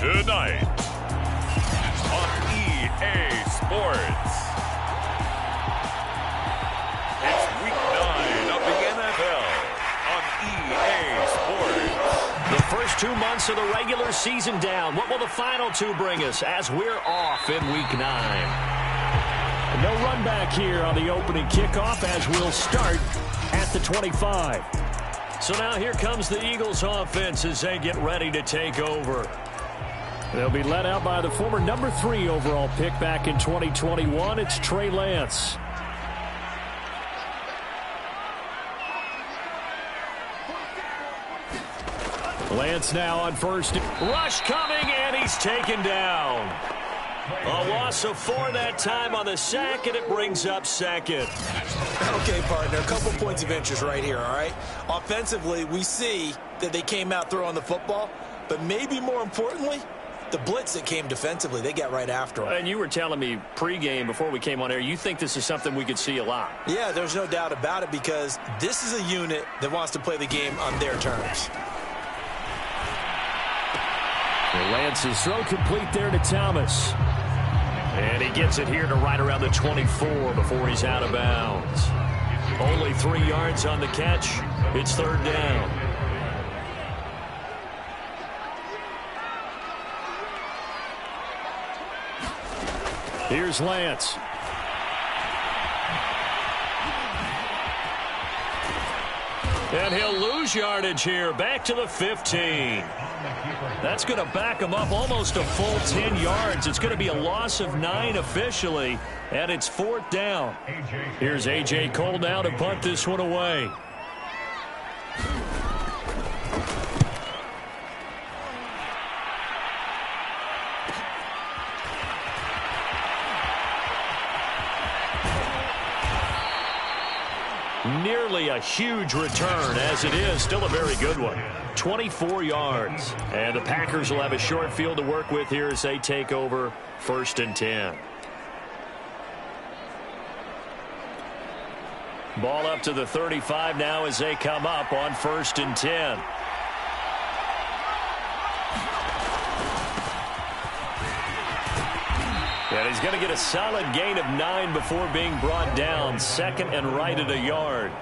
Tonight on EA Sports. It's Week 9 of the NFL on EA Sports. The first 2 months of the regular season down. What will the final two bring us as we're off in Week 9? No run back here on the opening kickoff as we'll start at the 25. So now here comes the Eagles offense as they get ready to take over. They'll be led out by the former number 3 overall pick back in 2021. It's Trey Lance. Lance now on first. Rush coming, and he's taken down. A loss of 4 that time on the sack, and it brings up second. Okay, partner, a couple points of interest right here, all right? Offensively, we see that they came out throwing the football, but maybe more importantly, the blitz that came defensively, they got right after them. And you were telling me pregame before we came on air, you think this is something we could see a lot. Yeah, there's no doubt about it because this is a unit that wants to play the game on their terms. Lance's throw complete there to Thomas. And he gets it here to right around the 24 before he's out of bounds. Only 3 yards on the catch. It's third down. Here's Lance. And he'll lose yardage here. Back to the 15. That's going to back him up almost a full 10 yards. It's going to be a loss of 9 officially, and it's fourth down. Here's A.J. Cole now to punt this one away. Nearly a huge return, as it is still a very good one. 24 yards. And the Packers will have a short field to work with here as they take over first and 10. Ball up to the 35 now as they come up on first and 10. And he's going to get a solid gain of 9 before being brought down. Second and right at a yard.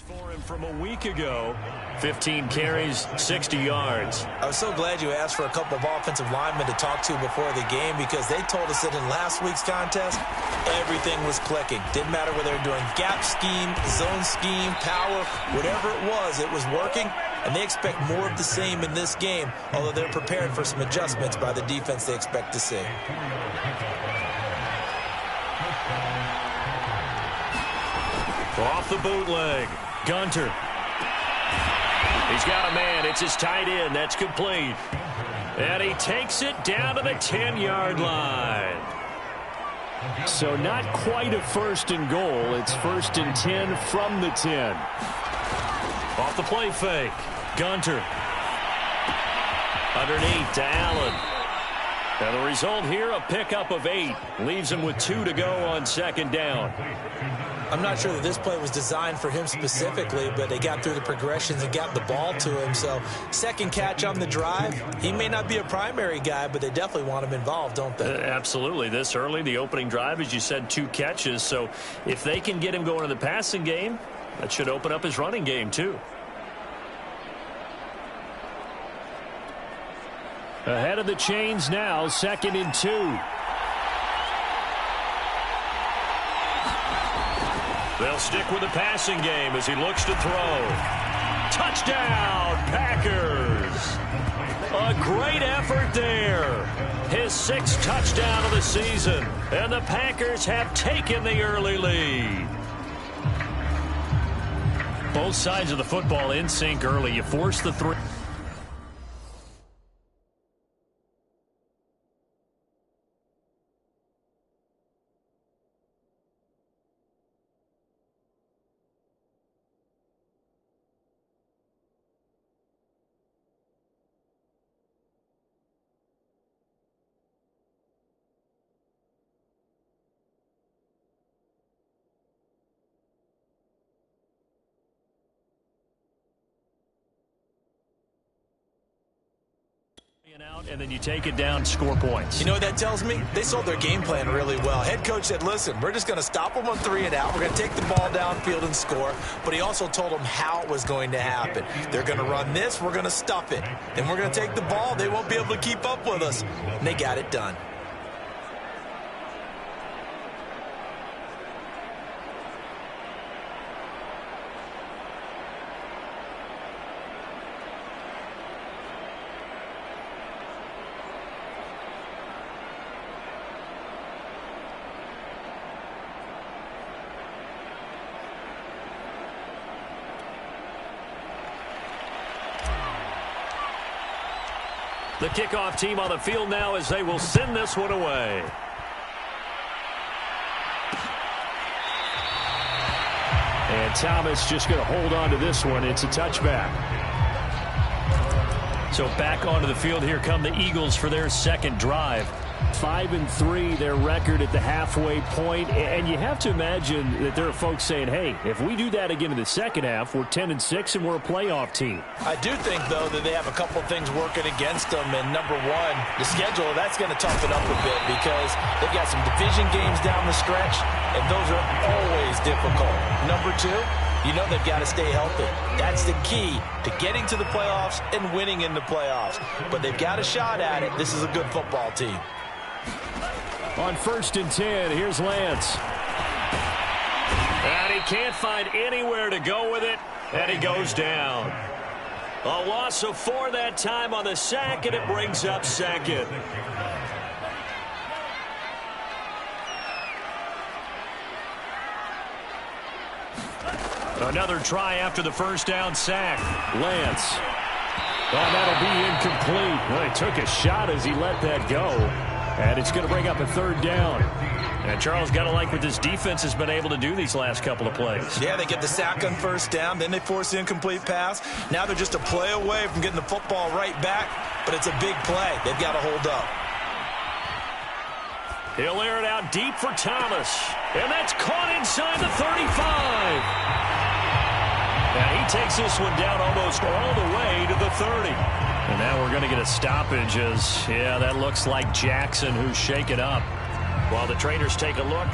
For him from a week ago, 15 carries, 60 yards. I was so glad you asked for a couple of offensive linemen to talk to before the game because they told us that in last week's contest, everything was clicking. Didn't matter whether they were doing gap scheme, zone scheme, power, whatever it was working, and they expect more of the same in this game, although they're prepared for some adjustments by the defense they expect to see. Off the bootleg. Gunter. He's got a man. It's his tight end. That's complete. And he takes it down to the 10-yard line. So not quite a first and goal. It's first and 10 from the 10. Off the play fake. Gunter. Underneath to Allen. And the result here, a pickup of 8. Leaves him with 2 to go on second down. I'm not sure that this play was designed for him specifically, but they got through the progressions and got the ball to him. So second catch on the drive. He may not be a primary guy, but they definitely want him involved, don't they? Absolutely. This early, the opening drive, as you said, 2 catches. So if they can get him going in the passing game, that should open up his running game too. Ahead of the chains now, second and 2. They'll stick with the passing game as he looks to throw. Touchdown, Packers! A great effort there. His 6th touchdown of the season. And the Packers have taken the early lead. Both sides of the football in sync early. You force the 3. Out, and then you take it down, score points. You know what that tells me? They sold their game plan really well. Head coach said, listen, we're just going to stop them on 3 and out. We're going to take the ball downfield and score. But he also told them how it was going to happen. They're going to run this. We're going to stuff it. Then we're going to take the ball. They won't be able to keep up with us. And they got it done. The kickoff team on the field now as they will send this one away. And Thomas just going to hold on to this one. It's a touchback. So back onto the field, here come the Eagles for their second drive. 5-3, their record at the halfway point. And you have to imagine that there are folks saying, hey, if we do that again in the second half, we're 10-6 and we're a playoff team. I do think, though, that they have a couple of things working against them. And number one, the schedule, that's going to toughen up a bit because they've got some division games down the stretch, and those are always difficult. Number two, you know they've got to stay healthy. That's the key to getting to the playoffs and winning in the playoffs. But they've got a shot at it. This is a good football team. On 1st and 10, here's Lance. And he can't find anywhere to go with it, and he goes down. A loss of 4 that time on the sack, and it brings up second. Another try after the first down sack. Lance. Oh, that'll be incomplete. Well, he took a shot as he let that go. And it's going to bring up a 3rd down. And Charles, got to like what this defense has been able to do these last couple of plays. Yeah, they get the sack on 1st down, then they force the incomplete pass. Now they're just a play away from getting the football right back, but it's a big play. They've got to hold up. He'll air it out deep for Thomas. And that's caught inside the 35. And he takes this one down almost all the way to the 30. And now we're going to get a stoppage as, yeah, that looks like Jackson who's shaken up. While the trainers take a look,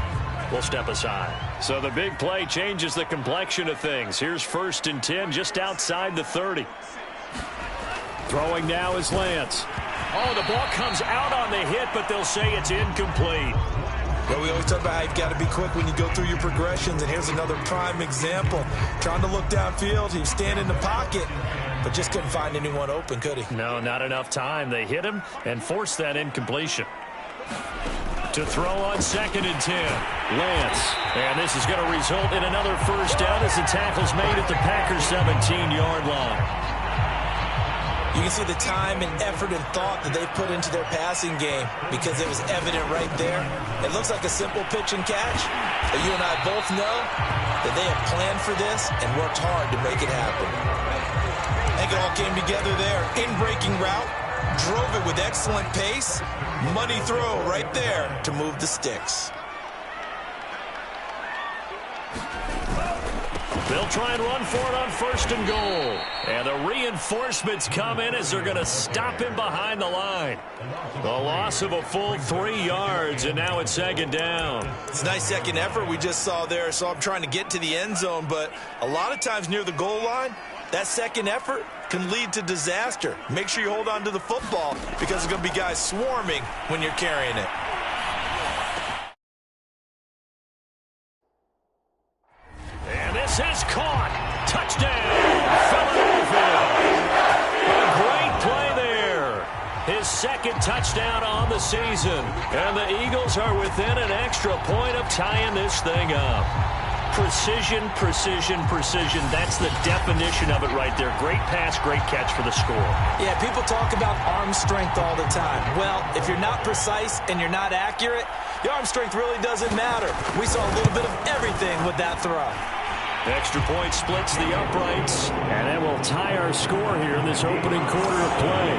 we'll step aside. So the big play changes the complexion of things. Here's 1st and 10 just outside the 30. Throwing now is Lance. Oh, the ball comes out on the hit, but they'll say it's incomplete. Well, we always talk about how you've got to be quick when you go through your progressions, and here's another prime example. Trying to look downfield, he was standing in the pocket, but just couldn't find anyone open, could he? No, not enough time. They hit him and forced that incompletion. To throw on 2nd and 10, Lance. And this is going to result in another first down as the tackle's made at the Packers' 17-yard line. You can see the time and effort and thought that they put into their passing game because it was evident right there. It looks like a simple pitch and catch, but you and I both know that they have planned for this and worked hard to make it happen. I think it all came together there. In-breaking route, drove it with excellent pace, money throw right there to move the sticks. They'll try and run for it on 1st and goal. And the reinforcements come in as they're going to stop him behind the line. The loss of a full 3 yards, and now it's 2nd down. It's a nice second effort we just saw there, so I'm trying to get to the end zone, but a lot of times near the goal line, that second effort can lead to disaster. Make sure you hold on to the football because there's going to be guys swarming when you're carrying it. And this is caught. Touchdown, Philadelphia. A great play there. His 2nd touchdown on the season. And the Eagles are within an extra point of tying this thing up. Precision, precision, precision. That's the definition of it right there. Great pass, great catch for the score. Yeah, people talk about arm strength all the time. Well, if you're not precise and you're not accurate, your arm strength really doesn't matter. We saw a little bit of everything with that throw. Extra point splits the uprights, and that will tie our score here in this opening quarter of play.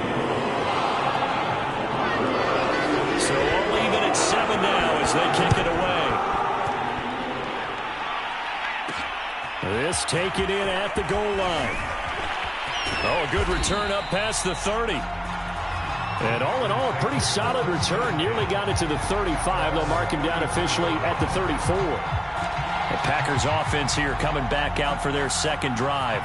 So we'll leave it at 7 now as they kick it away. This taken in at the goal line. Oh, a good return up past the 30. And all in all, a pretty solid return. Nearly got it to the 35. They'll mark him down officially at the 34. The Packers offense here coming back out for their second drive.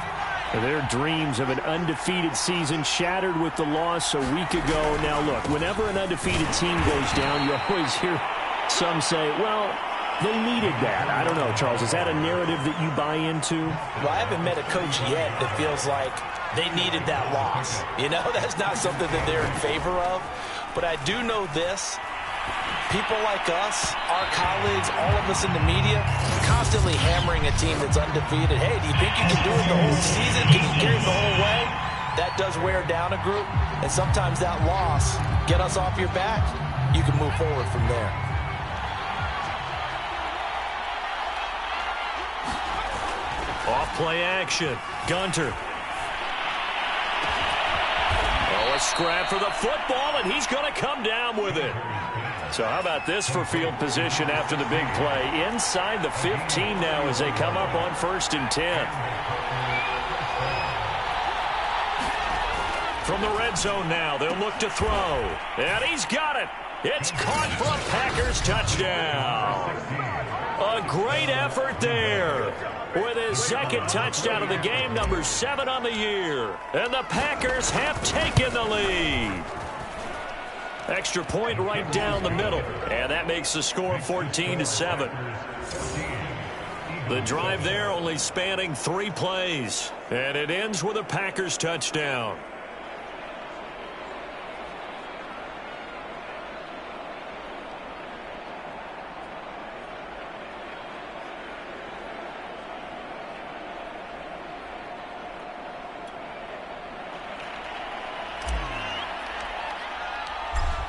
Their dreams of an undefeated season shattered with the loss a week ago. Now, look, whenever an undefeated team goes down, you always hear some say, well, they needed that. I don't know, Charles. Is that a narrative that you buy into? Well, I haven't met a coach yet that feels like they needed that loss. You know, that's not something that they're in favor of. But I do know this. People like us, our colleagues, all of us in the media, constantly hammering a team that's undefeated. Hey, do you think you can do it the whole season? Can you carry it the whole way? That does wear down a group. And sometimes that loss, get us off your back, you can move forward from there. Off play action. Gunter. Oh, a scrap for the football, and he's going to come down with it. So how about this for field position after the big play? Inside the 15 now as they come up on 1st and 10. From the red zone now, they'll look to throw. And he's got it. It's caught for a Packers touchdown. A great effort there. With his second touchdown of the game, number 7 on the year. And the Packers have taken the lead. Extra point right down the middle. And that makes the score 14-7. The drive there only spanning 3 plays. And it ends with a Packers touchdown.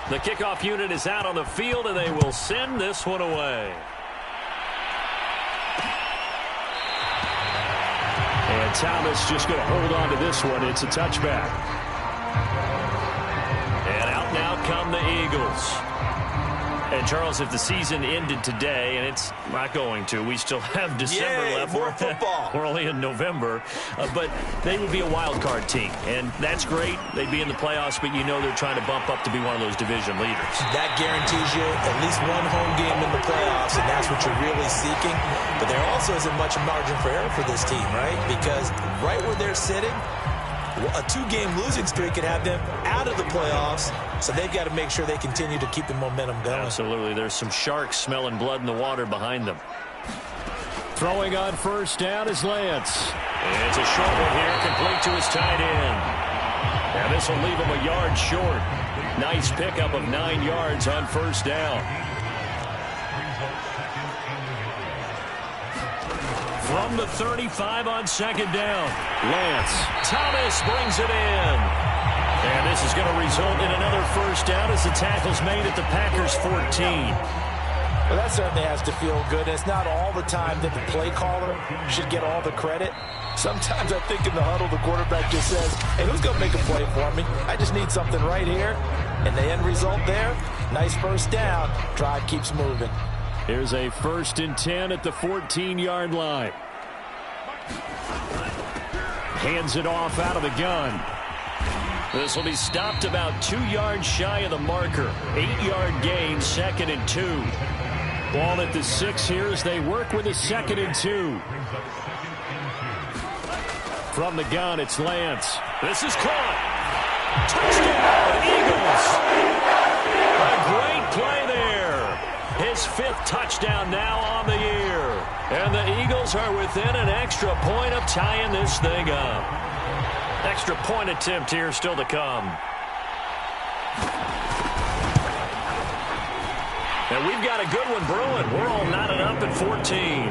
The kickoff unit is out on the field, and they will send this one away. And Thomas just going to hold on to this one. It's a touchback. And out now come the Eagles. And, Charles, if the season ended today, and it's not going to, we still have December left. More football. We're only in November. But they would be a wild card team, and that's great. They'd be in the playoffs, but you know they're trying to bump up to be one of those division leaders. That guarantees you at least one home game in the playoffs, and that's what you're really seeking. But there also isn't much margin for error for this team, right? Because right where they're sitting, a 2-game losing streak could have them out of the playoffs, so they've got to make sure they continue to keep the momentum going. Absolutely. There's some sharks smelling blood in the water behind them. Throwing on 1st down is Lance. It's a short one here, complete to his tight end. Now this will leave him a yard short. Nice pickup of 9 yards on 1st down. From the 35 on 2nd down, Lance. Thomas brings it in. And this is going to result in another 1st down as the tackle's made at the Packers 14. Well, that certainly has to feel good. It's not all the time that the play caller should get all the credit. Sometimes I think in the huddle, the quarterback just says, hey, who's going to make a play for me? I just need something right here. And the end result there, nice 1st down. Drive keeps moving. Here's a 1st and 10 at the 14-yard line. Hands it off out of the gun. This will be stopped about 2 yards shy of the marker. 8-yard gain, 2nd and 2. Ball at the 6 here as they work with a 2nd and 2. From the gun, it's Lance. This is caught. Touchdown, Eagles. A great play there. His 5th touchdown now on the year. And the Eagles are within an extra point of tying this thing up. Extra point attempt here still to come. And we've got a good one brewing. We're all knotted up at 14.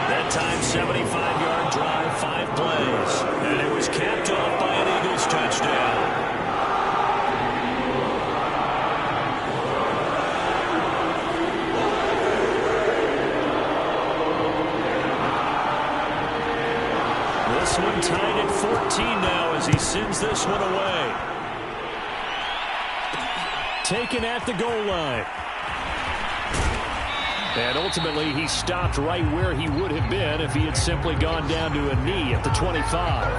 That time, 75-yard drive, 5 plays. And it was capped off by an Eagles touchdown. This one tied at 14 now as he sends this one away. Taken at the goal line. And ultimately, he stopped right where he would have been if he had simply gone down to a knee at the 25.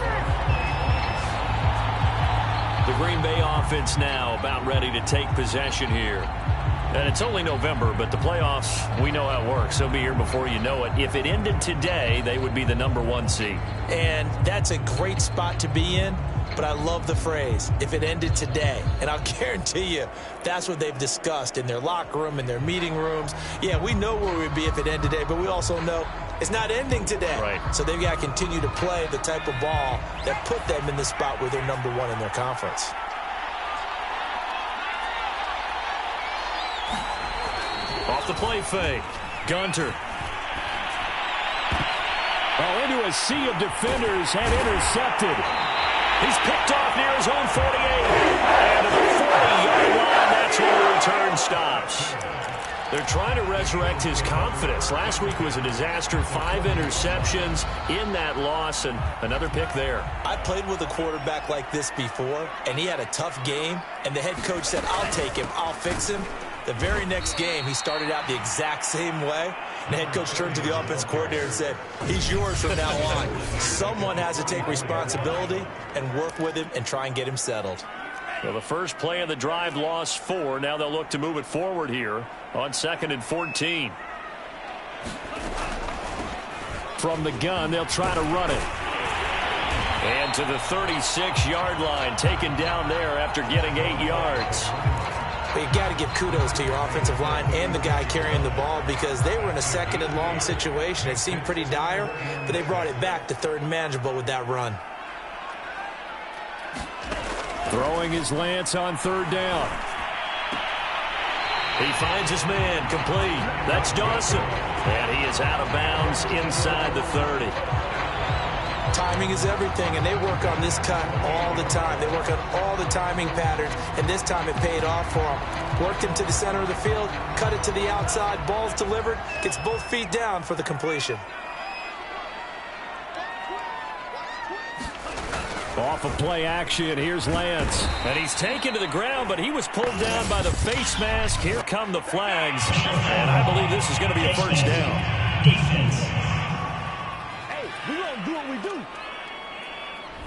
The Green Bay offense now about ready to take possession here. And it's only November, but the playoffs, we know how it works. They'll be here before you know it. If it ended today, they would be the #1 seed. And that's a great spot to be in, but I love the phrase, if it ended today. And I'll guarantee you, that's what they've discussed in their locker room, in their meeting rooms. Yeah, we know where we'd be if it ended today, but we also know it's not ending today. Right. So they've got to continue to play the type of ball that put them in the spot where they're #1 in their conference. Off the play fake. Gunter. Oh, into a sea of defenders and intercepted. He's picked off near his own 48. And to the 40-yard line, that's where the return stops. They're trying to resurrect his confidence. Last week was a disaster. 5 interceptions in that loss, and another pick there. I played with a quarterback like this before, and he had a tough game, and the head coach said, I'll take him, I'll fix him. The very next game, he started out the exact same way. And the head coach turned to the offense coordinator and said, he's yours from now on. Someone has to take responsibility and work with him and try and get him settled. Well, the first play of the drive lost 4. Now they'll look to move it forward here on 2nd and 14. From the gun, they'll try to run it. And to the 36-yard line, taken down there after getting 8 yards. But you got to give kudos to your offensive line and the guy carrying the ball because they were in a 2nd and long situation. It seemed pretty dire, but they brought it back to 3rd and manageable with that run. Throwing his Lance on 3rd down. He finds his man complete. That's Dawson. And he is out of bounds inside the 30. Timing is everything, and they work on this cut all the time. They work on all the timing patterns, and this time it paid off for them. Worked him to the center of the field, cut it to the outside, ball's delivered, gets both feet down for the completion. Off of play action, here's Lance. And he's taken to the ground, but he was pulled down by the face mask. Here come the flags, and I believe this is going to be a first down. Defense.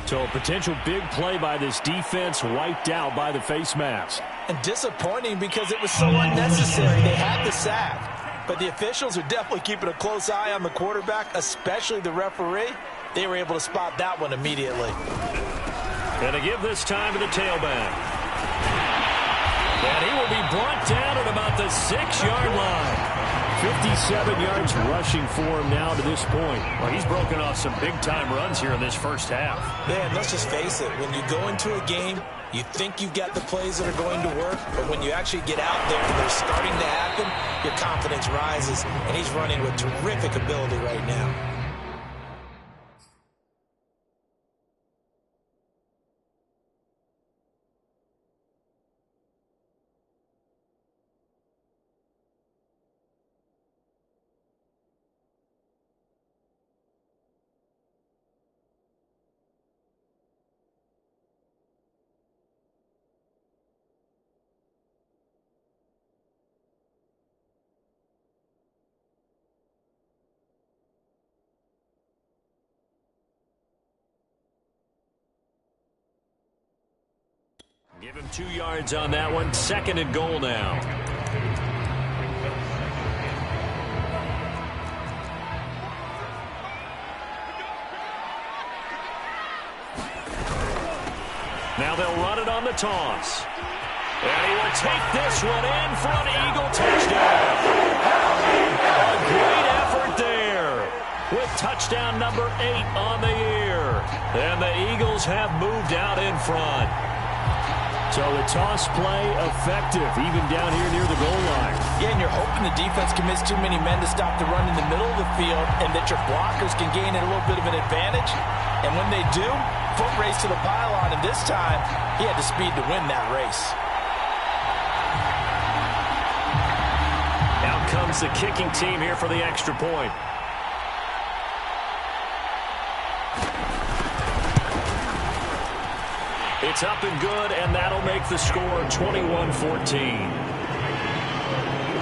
So a potential big play by this defense wiped out by the face mask. And disappointing because it was so unnecessary. They had the sack. But the officials are definitely keeping a close eye on the quarterback, especially the referee. They were able to spot that one immediately. And to give this time to the tailback. And he will be brought down at about the 6-yard line. 57 yards rushing for him now to this point. Well, he's broken off some big-time runs here in this first half. Man, let's just face it. When you go into a game, you think you've got the plays that are going to work, but when you actually get out there and they're starting to happen, your confidence rises, and he's running with terrific ability right now. Give him 2 yards on that one. 2nd and goal now. Now they'll run it on the toss. And he will take this one in for an Eagle touchdown. A great effort there with touchdown number 8 on the year. And the Eagles have moved out in front. So the toss play effective, even down here near the goal line. Yeah, and you're hoping the defense commits too many men to stop the run in the middle of the field and that your blockers can gain a little bit of an advantage. And when they do, foot race to the pylon, and this time he had the speed to win that race. Out comes the kicking team here for the extra point. It's up and good, and that'll make the score 21-14.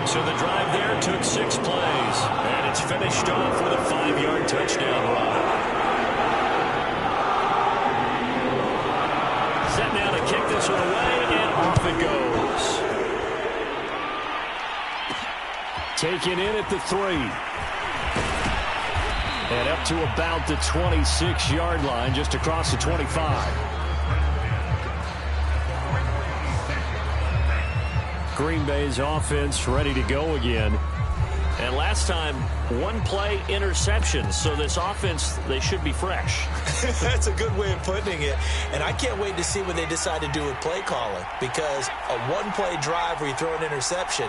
So the drive there took 6 plays, and it's finished off with a 5-yard touchdown run. Set now to kick Throws it away, and off it goes. Taken in at the 3. And up to about the 26-yard line, just across the 25. Green Bay's offense ready to go again. And last time, one play interception. So this offense, they should be fresh. That's a good way of putting it. And I can't wait to see what they decide to do with play calling. Because a one-play drive where you throw an interception,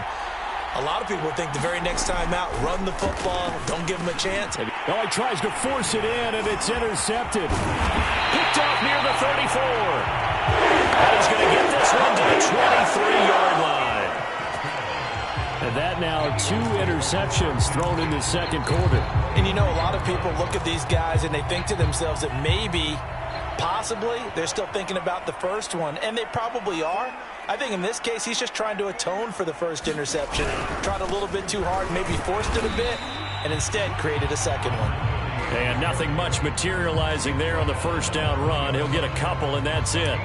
a lot of people think the very next time out, run the football, don't give them a chance. Oh, he tries to force it in, and it's intercepted. Picked off near the 34. And he's going to get this one to the 23-yard line. And that now 2 interceptions thrown in the second quarter. And you know, a lot of people look at these guys and they think to themselves that maybe, possibly, they're still thinking about the first one. And they probably are. I think in this case, he's just trying to atone for the first interception. Tried a little bit too hard, maybe forced it a bit, and instead created a second one. And nothing much materializing there on the first down run. He'll get a couple, and that's it.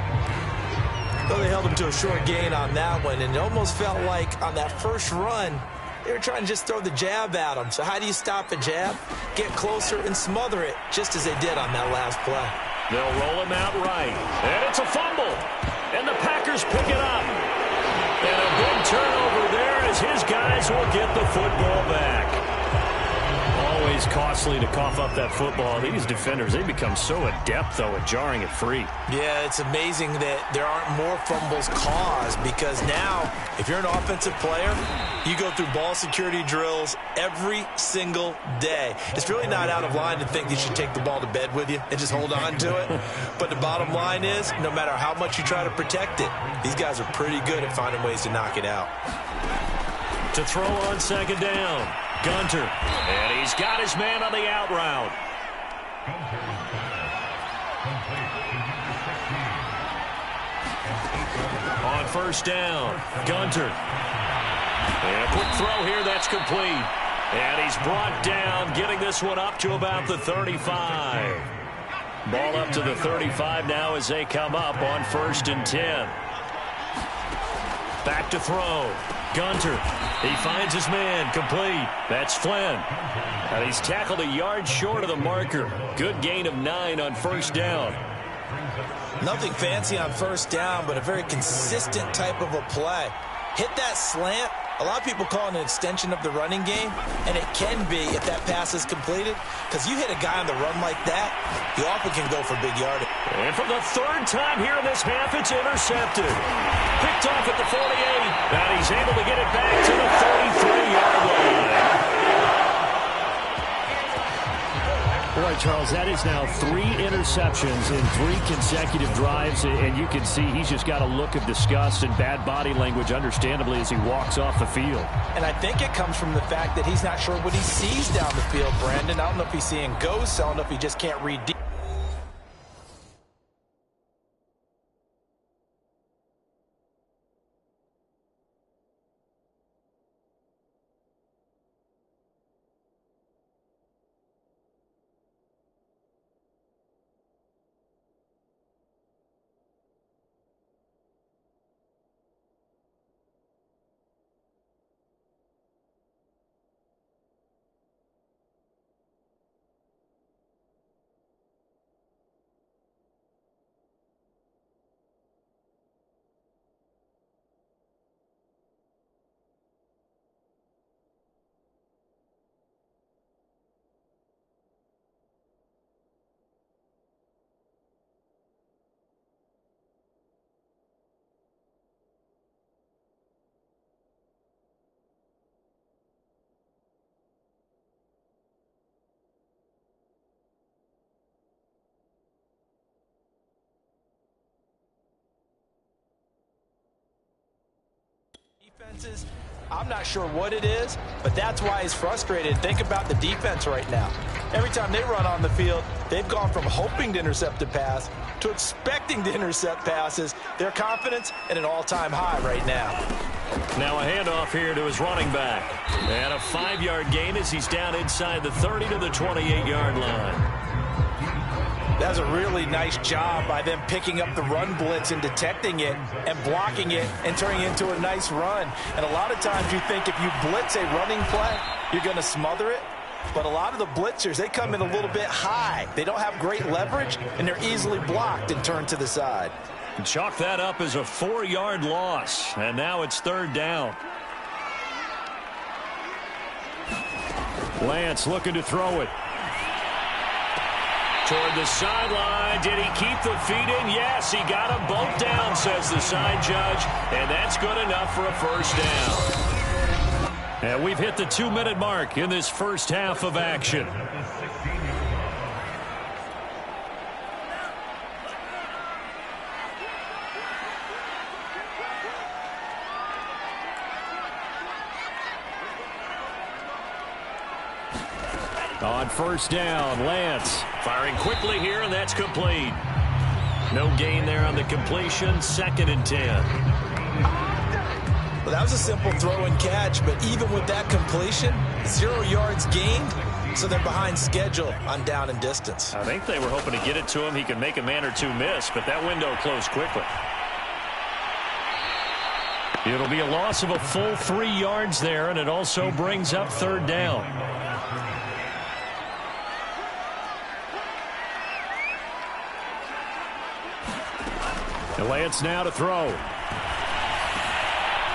Well, they held him to a short gain on that one, and it almost felt like on that first run, they were trying to just throw the jab at him. So how do you stop a jab? Get closer and smother it, just as they did on that last play. They'll roll him out right. And it's a fumble. And the Packers pick it up. And a big turnover there as his guys will get the football back. Always costly to cough up that football. These defenders, they become so adept, though, at jarring it free. Yeah, it's amazing that there aren't more fumbles caused, because now, if you're an offensive player, you go through ball security drills every single day. It's really not out of line to think you should take the ball to bed with you and just hold on to it. But the bottom line is, no matter how much you try to protect it, these guys are pretty good at finding ways to knock it out. To throw on second down, Gunter. And he's got his man on the out route. On first down, Gunter. And a quick throw here, that's complete. And he's brought down, getting this one up to about the 35. Ball up to the 35 now as they come up on 1st and 10. Back to throw. Gunter. He finds his man. Complete. That's Flynn. And he's tackled a yard short of the marker. Good gain of 9 on first down. Nothing fancy on first down, but a very consistent type of a play. Hit that slant. A lot of people call it an extension of the running game, and it can be if that pass is completed, because you hit a guy on the run like that, you often can go for big yardage. And for the 3rd time here in this half, it's intercepted. Picked off at the 48, and he's able to get it back to the 33-yard line. Boy, Charles, that is now 3 interceptions in 3 consecutive drives, and you can see he's just got a look of disgust and bad body language, understandably, as he walks off the field. And I think it comes from the fact that he's not sure what he sees down the field, Brandon. I don't know if he's seeing ghosts. I don't know if he just can't read deep. Defenses, I'm not sure what it is, but that's why he's frustrated. Think about the defense right now. Every time they run on the field, they've gone from hoping to intercept a pass to expecting to intercept passes. Their confidence at an all-time high right now. Now a handoff here to his running back. And a 5-yard gain as he's down inside the 30 to the 28-yard line. That's a really nice job by them picking up the run blitz and detecting it and blocking it and turning it into a nice run. And a lot of times you think if you blitz a running play, you're going to smother it. But a lot of the blitzers, they come in a little bit high. They don't have great leverage, and they're easily blocked and turned to the side. Chalk that up as a 4-yard loss. And now it's 3rd down. Lance looking to throw it. Toward the sideline. Did he keep the feet in? Yes, he got them both down, says the side judge. And that's good enough for a 1st down. And we've hit the 2-minute mark in this first half of action. On 1st down, Lance firing quickly here, and that's complete. No gain there on the completion. 2nd and 10. Well, that was a simple throw and catch, but even with that completion, 0 yards gained, so they're behind schedule on down and distance. I think they were hoping to get it to him. He could make a man or two miss, but that window closed quickly. It'll be a loss of a full 3 yards there, and it also brings up 3rd down. Lance now to throw.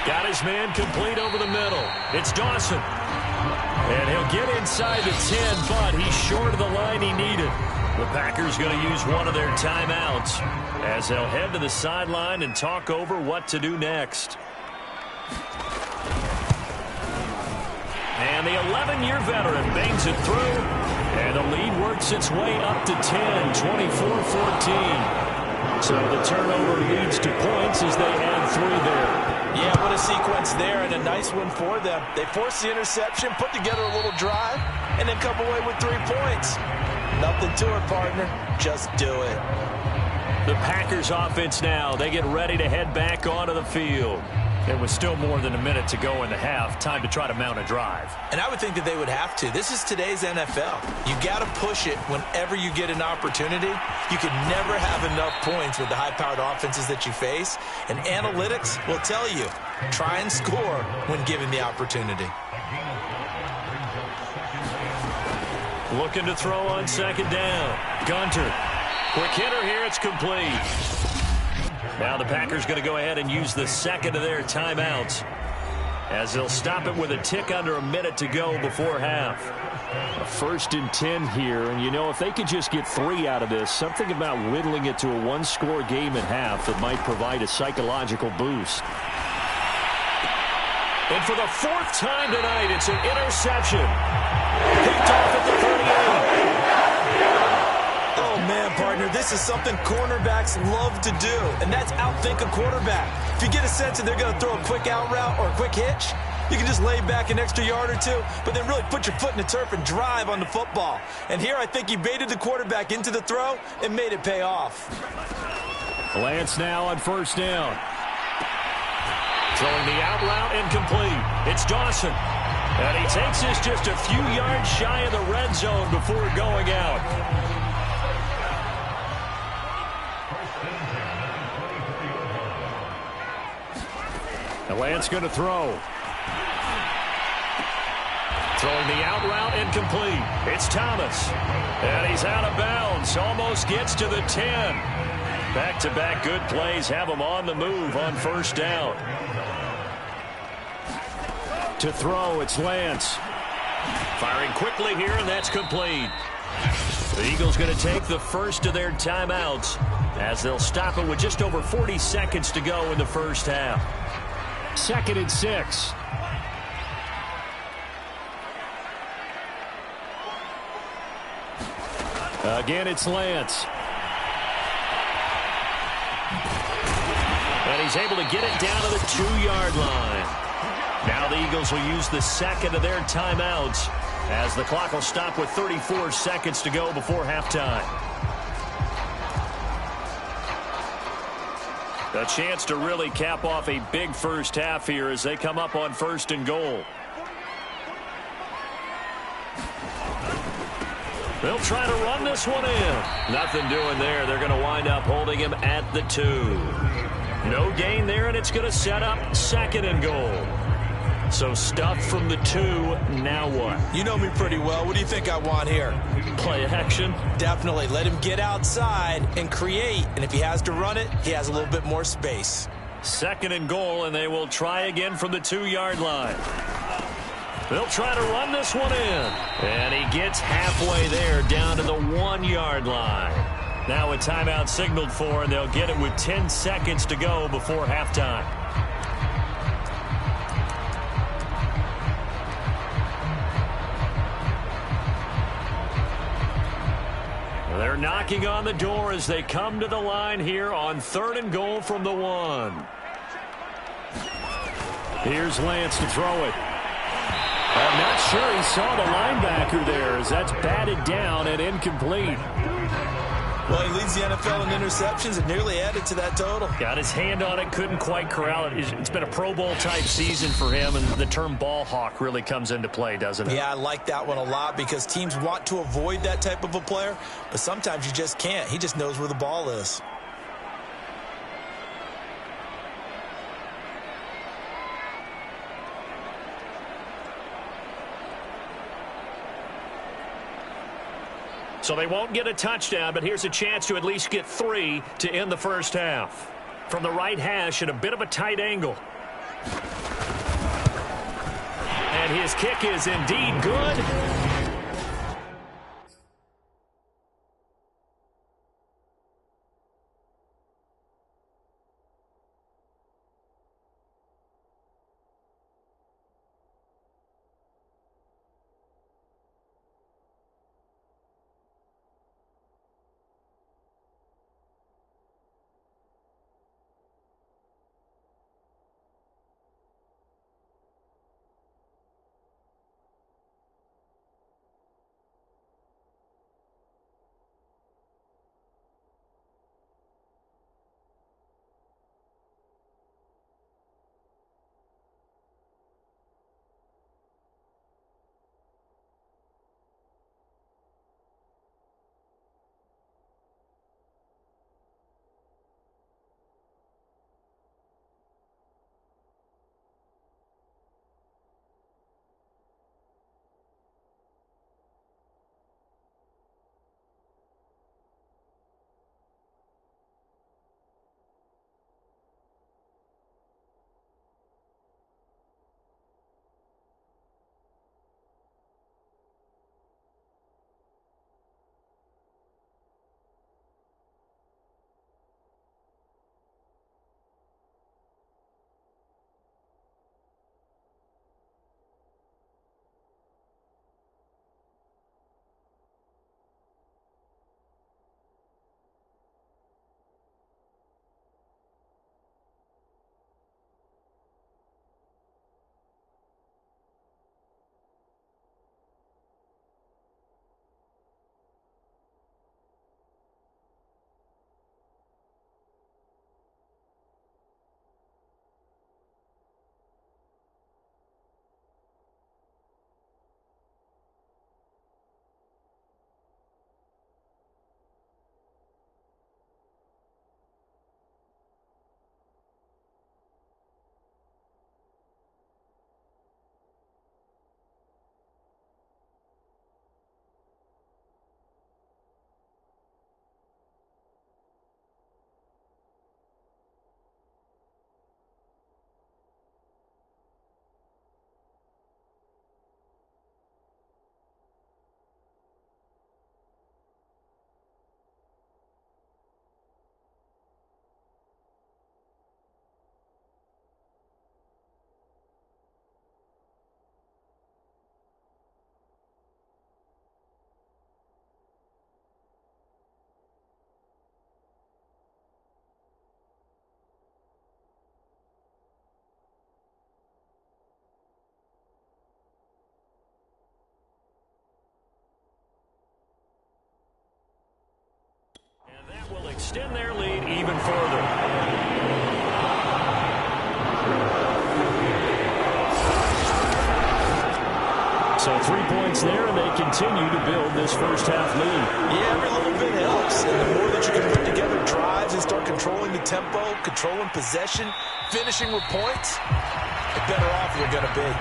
Got his man complete over the middle. It's Dawson. And he'll get inside the 10, but he's short of the line he needed. The Packers going to use one of their timeouts as they'll head to the sideline and talk over what to do next. And the 11-year veteran bangs it through. And the lead works its way up to 10, 24-14. So the turnover leads to points as they add 3 there. Yeah, what a sequence there, and a nice one for them. They force the interception, put together a little drive, and then come away with 3 points. Nothing to it, partner. Just do it. The Packers offense now, they get ready to head back onto the field. There was still more than a minute to go in the half. Time to try to mount a drive. And I would think that they would have to. This is today's NFL. You got to push it whenever you get an opportunity. You can never have enough points with the high-powered offenses that you face. And analytics will tell you, try and score when given the opportunity. Looking to throw on 2nd down. Gunter. Quick hitter here. It's complete. Now the Packers going to go ahead and use the 2nd of their timeouts as they'll stop it with a tick under a minute to go before half. A 1st and 10 here, and you know, if they could just get 3 out of this, something about whittling it to a 1-score game at half that might provide a psychological boost. And for the 4th time tonight, it's an interception. Picked off at the 38. Oh, man, partner, this is something cornerbacks love to do, and that's outthink a quarterback. If you get a sense that they're going to throw a quick out route or a quick hitch, you can just lay back an extra yard or 2, but then really put your foot in the turf and drive on the football. And here I think he baited the quarterback into the throw and made it pay off. Lance now on 1st down. Throwing the out route incomplete. It's Dawson. And he takes this just a few yards shy of the red zone before going out. Lance going to throw. Throwing the out route incomplete. It's Thomas. And he's out of bounds. Almost gets to the 10. Back-to-back good plays have him on the move on 1st down. To throw, it's Lance. Firing quickly here, and that's complete. The Eagles going to take the 1st of their timeouts as they'll stop it with just over 40 seconds to go in the first half. 2nd and 6. Again, it's Lance. And he's able to get it down to the 2-yard line. Now the Eagles will use the 2nd of their timeouts as the clock will stop with 34 seconds to go before halftime. A chance to really cap off a big first half here as they come up on 1st and goal. They'll try to run this one in. Nothing doing there. They're going to wind up holding him at the 2. No gain there, and it's going to set up 2nd and goal. So stuff from the 2. Now what? You know me pretty well. What do you think I want here? Play action? Definitely. Let him get outside and create. And if he has to run it, he has a little bit more space. 2nd and goal, and they will try again from the 2-yard line. They'll try to run this one in. And he gets halfway there, down to the 1-yard line. Now a timeout signaled for, and they'll get it with 10 seconds to go before halftime. They're knocking on the door as they come to the line here on 3rd and goal from the 1. Here's Lance to throw it. I'm not sure he saw the linebacker there as that's batted down and incomplete. Well, he leads the NFL in interceptions and nearly added to that total. Got his hand on it, couldn't quite corral it. It's been a Pro Bowl-type season for him, and the term ball hawk really comes into play, doesn't it? Yeah, I like that one a lot because teams want to avoid that type of a player, but sometimes you just can't. He just knows where the ball is. So they won't get a touchdown, but here's a chance to at least get 3 to end the first half. From the right hash at a bit of a tight angle. And his kick is indeed good. Will extend their lead even further. So 3 points there, and they continue to build this first-half lead. Yeah, every little bit helps. And the more that you can put together drives and start controlling the tempo, controlling possession, finishing with points, the better off you're going to be.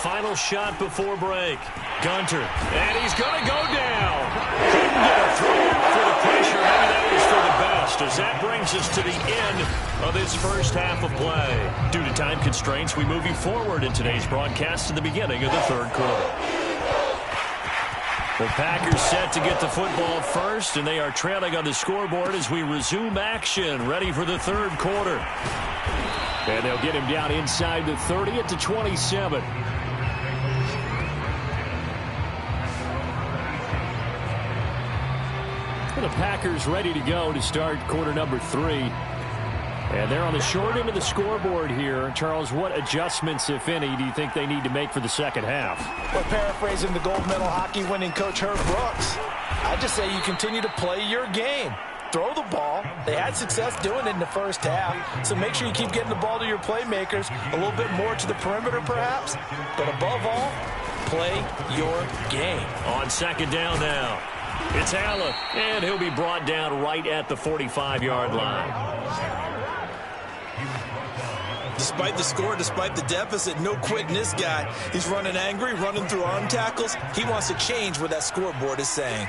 Final shot before break. Gunter, and he's going to go down. Couldn't get a throw for the pressure. Maybe that is for the best, as that brings us to the end of this first half of play. Due to time constraints, we move you forward in today's broadcast to the beginning of the third quarter. The Packers set to get the football first, and they are trailing on the scoreboard as we resume action, ready for the third quarter. And they'll get him down inside the 30 at the 27. The Packers ready to go to start quarter number 3. And they're on the short end of the scoreboard here. Charles, what adjustments, if any, do you think they need to make for the second half? Well, paraphrasing the gold medal hockey winning coach Herb Brooks, I just say you continue to play your game. Throw the ball. They had success doing it in the first half, so make sure you keep getting the ball to your playmakers, a little bit more to the perimeter perhaps, but above all, play your game. On second down now, it's Allen, and he'll be brought down right at the 45-yard line. Despite the score, despite the deficit, no quitting this guy. He's running angry, running through arm tackles. He wants to change what that scoreboard is saying.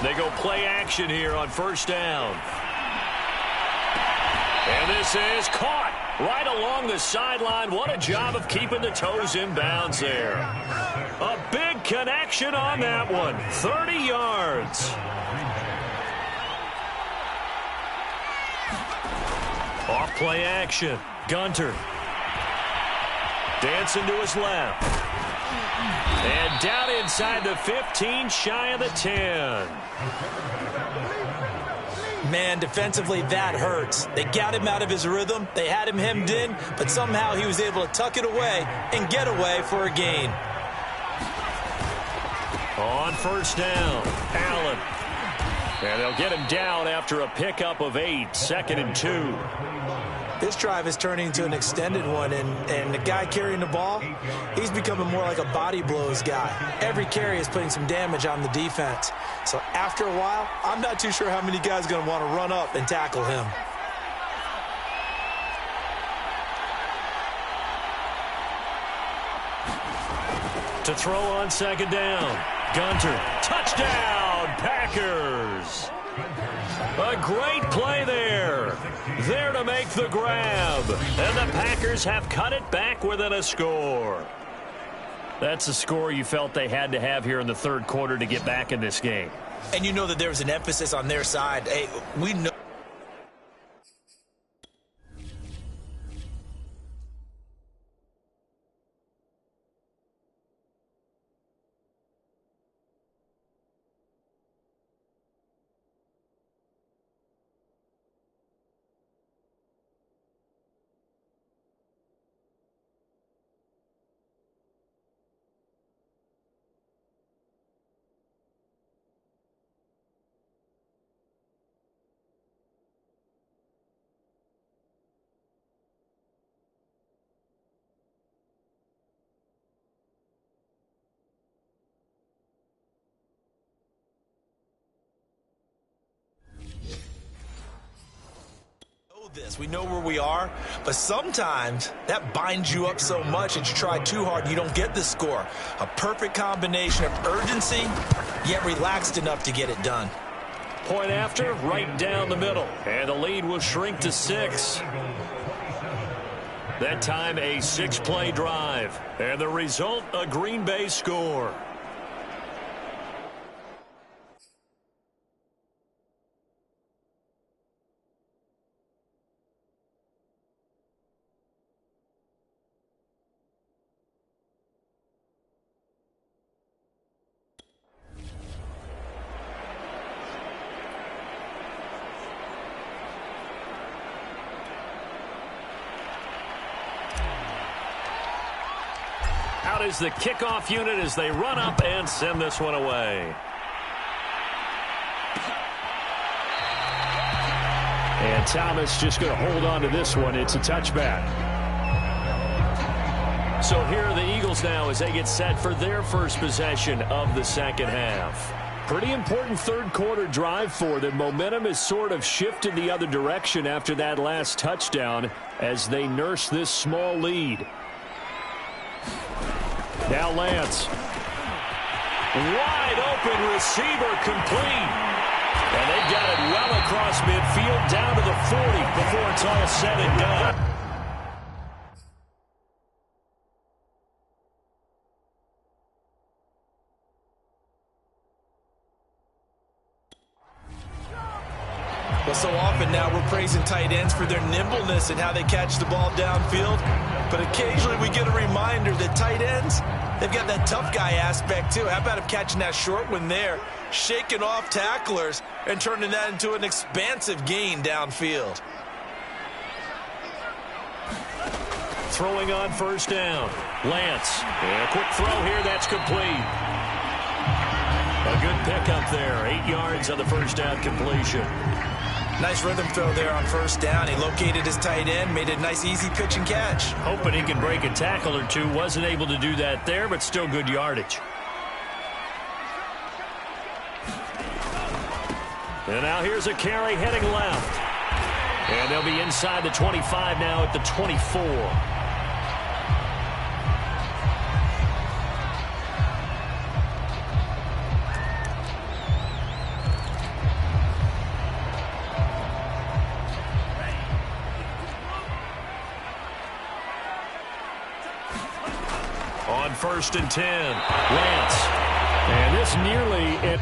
They go play action here on first down. And this is caught right along the sideline. What a job of keeping the toes in bounds there. A big connection on that one. 30 yards. Off play action. Gunter. Dancing to his left. And down inside the 15, shy of the 10. Man, defensively, that hurts. They got him out of his rhythm. They had him hemmed in, but somehow he was able to tuck it away and get away for a gain. On first down, Allen. And they'll get him down after a pickup of 8, 2nd and 2. This drive is turning into an extended one, and the guy carrying the ball, he's becoming more like a body blows guy. Every carry is putting some damage on the defense. So after a while, I'm not too sure how many guys are going to want to run up and tackle him. To throw on second down, Gunter. Touchdown, Packers. A great play there. There to make the grab. And the Packers have cut it back within a score. That's a score you felt they had to have here in the third quarter to get back in this game. And you know that there was an emphasis on their side. Hey, we know. We know where we are, but sometimes that binds you up so much that you try too hard and you don't get the score. A perfect combination of urgency, yet relaxed enough to get it done. Point after, right down the middle, and the lead will shrink to 6. That time a 6-play drive, and the result, a Green Bay score. Out is the kickoff unit as they run up and send this one away. And Thomas just going to hold on to this one. It's a touchback. So here are the Eagles now as they get set for their first possession of the second half. Pretty important third-quarter drive for them. Momentum has sort of shifted the other direction after that last touchdown as they nurse this small lead. Now Lance. Wide open receiver complete. And they got it well across midfield down to the 40 before it's all said and done. Well, so often now we're praising tight ends for their nimbleness and how they catch the ball downfield. But occasionally we get a reminder that tight ends, they've got that tough guy aspect too. How about him catching that short one there, shaking off tacklers, and turning that into an expansive gain downfield. Throwing on first down. Lance. And a quick throw here. That's complete. A good pickup there. 8 yards on the first down completion. Nice rhythm throw there on first down. He located his tight end, made a nice easy pitch and catch. Hoping he can break a tackle or two. Wasn't able to do that there, but still good yardage. And now here's a carry heading left. And they'll be inside the 25 now at the 24. On 1st and 10, Lance. And this nearly...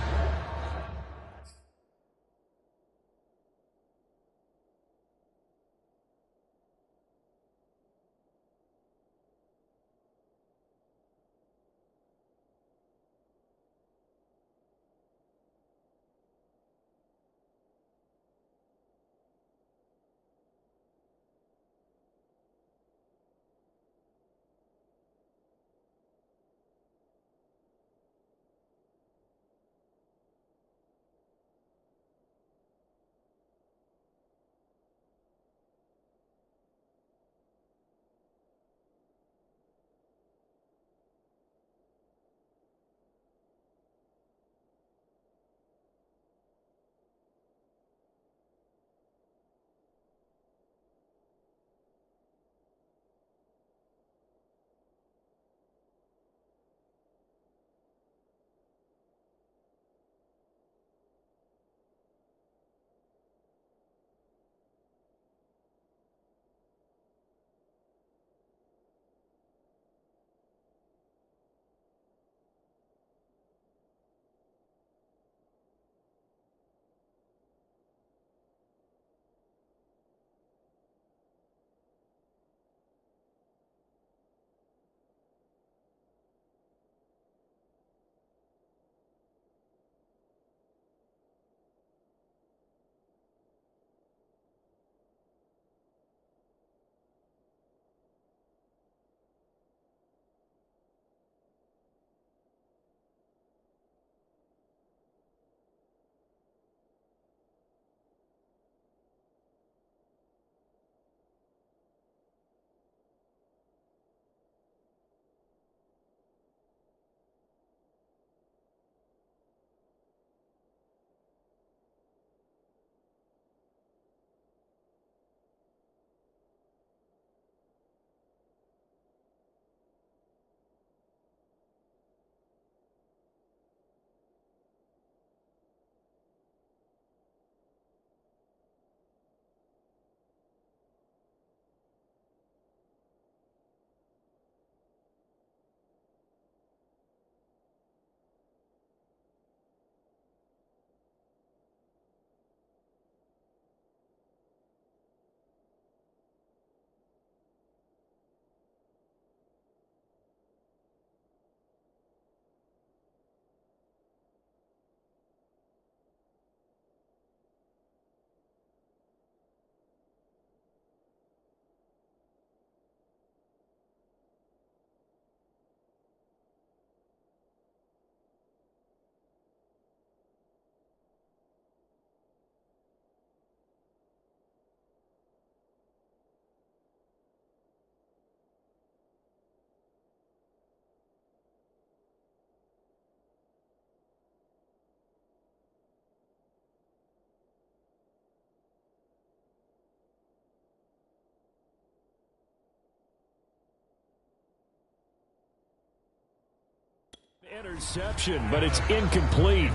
Interception, but it's incomplete.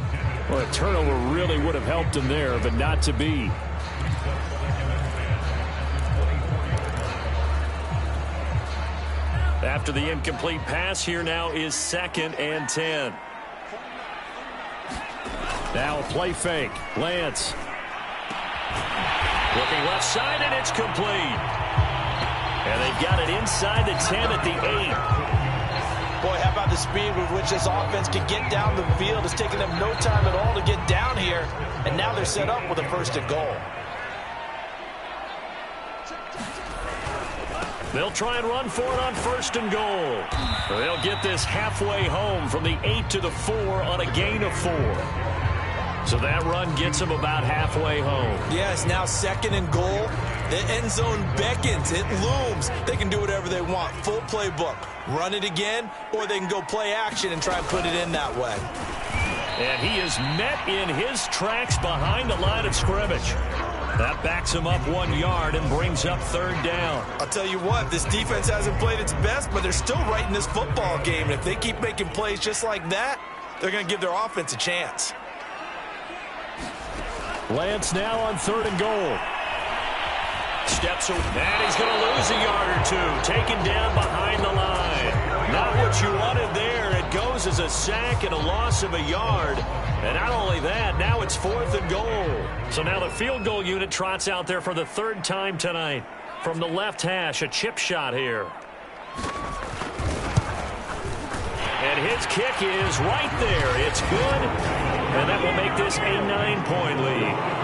Well, a turnover really would have helped him there, but not to be. After the incomplete pass, here now is 2nd and 10. Now a play fake. Lance. Looking left side, and it's complete. And they've got it inside the 10 at the 8. Boy, how about the speed with which this offense can get down the field? It's taken them no time at all to get down here, and now they're set up with a 1st and goal. They'll try and run for it on 1st and goal. They'll get this halfway home from the 8 to the 4 on a gain of 4. So that run gets them about halfway home. Yeah, it's now 2nd and goal. The end zone beckons. It looms. They can do whatever they want. Full playbook. Run it again, or they can go play action and try and put it in that way. And he is met in his tracks behind the line of scrimmage. That backs him up 1 yard and brings up 3rd down. I'll tell you what, this defense hasn't played its best, but they're still right in this football game. And if they keep making plays just like that, they're going to give their offense a chance. Lance now on 3rd and goal. Steps away, and he's going to lose a yard or 2. Taken down behind the line. Not what you wanted there. It goes as a sack and a loss of a yard. And not only that, now it's 4th and goal. So now the field goal unit trots out there for the 3rd time tonight. From the left hash, a chip shot here. And his kick is right there. It's good. And that will make this a 9-point lead.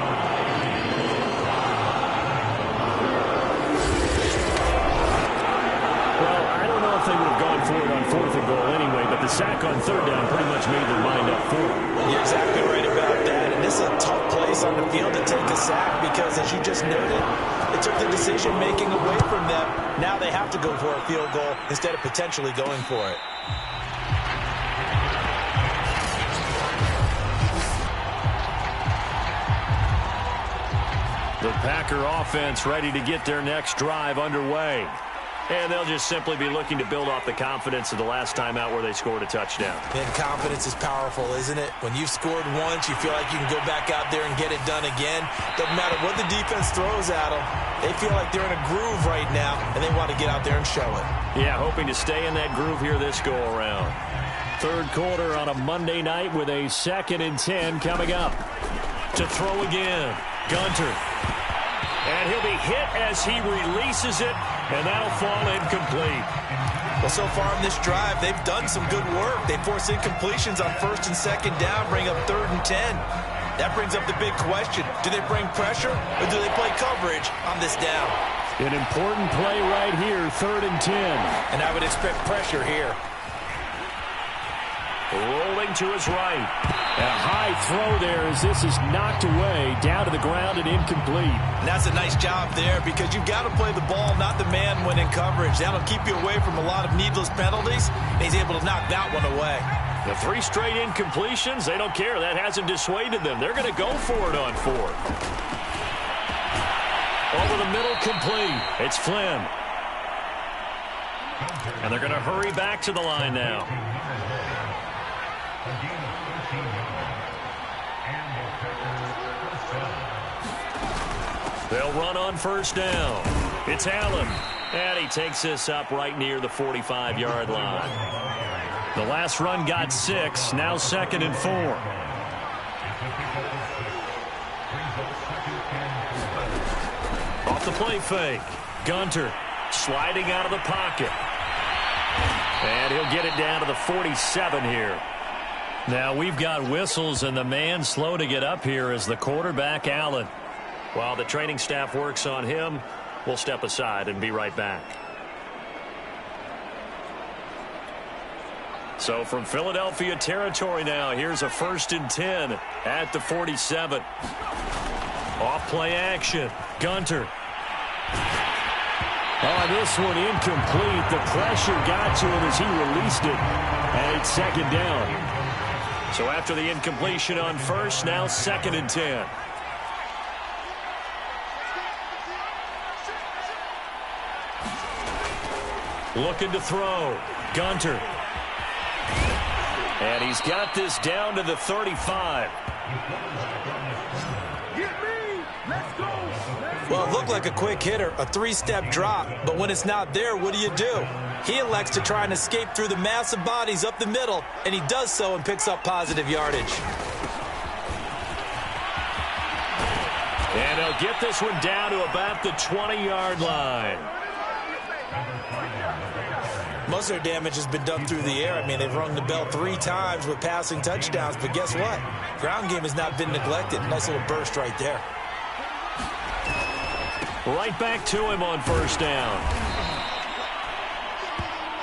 They would have gone for it on 4th and goal anyway, but the sack on 3rd down pretty much made their mind up for it. You're exactly right about that, and this is a tough place on the field to take a sack because, as you just noted, it took the decision-making away from them. Now they have to go for a field goal instead of potentially going for it. The Packer offense ready to get their next drive underway. And they'll just simply be looking to build off the confidence of the last time out where they scored a touchdown. And confidence is powerful, isn't it? When you've scored once, you feel like you can go back out there and get it done again. Doesn't matter what the defense throws at them. They feel like they're in a groove right now, and they want to get out there and show it. Yeah, hoping to stay in that groove here this go-around. 3rd quarter on a Monday night with a 2nd and 10 coming up. To throw again, Gunter. And he'll be hit as he releases it, and that'll fall incomplete. Well, so far in this drive, they've done some good work. They force incompletions on 1st and 2nd down, bring up 3rd and 10. That brings up the big question. Do they bring pressure, or do they play coverage on this down? An important play right here, 3rd and 10. And I would expect pressure here. Rolling to his right. A high throw there as this is knocked away, down to the ground and incomplete. And that's a nice job there because you've got to play the ball, not the man when in coverage. That'll keep you away from a lot of needless penalties, and he's able to knock that one away. The 3 straight incompletions, they don't care. That hasn't dissuaded them. They're going to go for it on 4th. Over the middle, complete. It's Flynn. And they're going to hurry back to the line now. They'll run on 1st down. It's Allen. And he takes this up right near the 45-yard line. The last run got 6. Now 2nd and 4. Off the play fake. Gunter sliding out of the pocket. And he'll get it down to the 47 here. Now we've got whistles, and the man slow to get up here is the quarterback, Allen. While the training staff works on him, we'll step aside and be right back. So from Philadelphia territory now, here's a 1st and 10 at the 47. Off play action. Gunter. Oh, this one incomplete. The pressure got to him as he released it. And it's 2nd down. So after the incompletion on 1st, now 2nd and 10. Looking to throw. Gunter. And he's got this down to the 35. Well, it looked like a quick hitter, a three-step drop, but when it's not there, what do? He elects to try and escape through the massive bodies up the middle, and he does so and picks up positive yardage. And he'll get this one down to about the 20-yard line. Most of their damage has been done through the air. I mean, they've rung the bell 3 times with passing touchdowns, but guess what? Ground game has not been neglected. Nice little burst right there. Right back to him on first down.